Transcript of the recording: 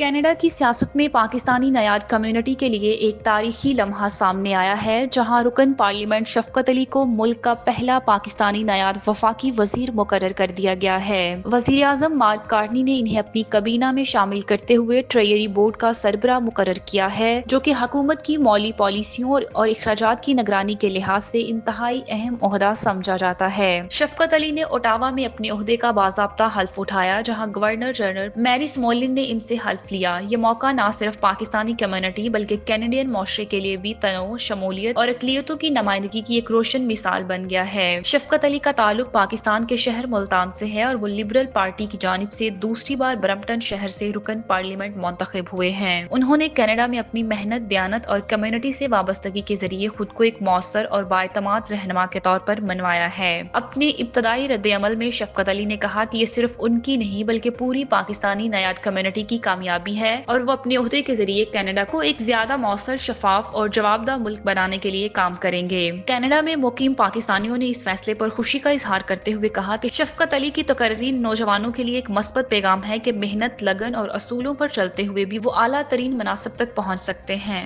Canada की सियासत में पाकिस्तानी नयाद कम्युनिटी के लिए एक तारीखी लम्हा सामने आया है, जहां रुकन पार्लियामेंट शफकत अली को मुल्क का पहला पाकिस्तानी नयाद वफाकी वजीर मुकर्रर कर दिया गया है। वजीर आजम मार्क कार्नी ने इन्हें अपनी कबीना में शामिल करते हुए ट्रेजरी बोर्ड का सरबराह मुकर्रर किया है, जो कि हुकूमत की मौली पॉलिसियों और अखराजात की निगरानी के लिहाज से इंतहाई अहम ओहदा समझा जाता है। शफकत अली ने ओटावा में अपने ओहदे का बाज़ाब्ता हल्फ उठाया, जहां गवर्नर जनरल मैरी स्मोलिन ने इनसे हल्फ लिया। ये मौका न सिर्फ पाकिस्तानी कम्युनिटी बल्कि कैनेडियन मुआशरे के लिए भी तनों, शमूलियत और अक़लियतों की नुमाइंदगी की एक रोशन मिसाल बन गया है। शफकत अली का ताल्लुक पाकिस्तान के शहर मुल्तान से है और वो लिबरल पार्टी की जानिब से दूसरी बार ब्रम्पटन शहर से रुकन पार्लियामेंट मुंतखब हुए हैं। उन्होंने कनाडा में अपनी मेहनत, दयानत और कम्युनिटी से वाबस्तगी के जरिए खुद को एक मौसर और बाएतमाद रहनुमा के तौर पर मनवाया है। अपने इब्तदाई रद्द-ए-अमल में शफकत अली ने कहा कि ये सिर्फ उनकी नहीं बल्कि पूरी पाकिस्तानी नयाद कम्युनिटी की कामयाबी है और वो अपने ओहदे के जरिए कनाडा को एक ज्यादा मौसर, शफाफ और जवाबदाह मुल्क बनाने के लिए काम करेंगे। कनाडा में मुकीम पाकिस्तानियों ने इस फैसले पर खुशी का इजहार करते हुए कहा कि शफकत अली की तकरीर नौजवानों के लिए एक मस्बत पैगाम है कि मेहनत, लगन और असूलों पर चलते हुए भी वो आला तरीन मनासिब तक पहुंच सकते हैं।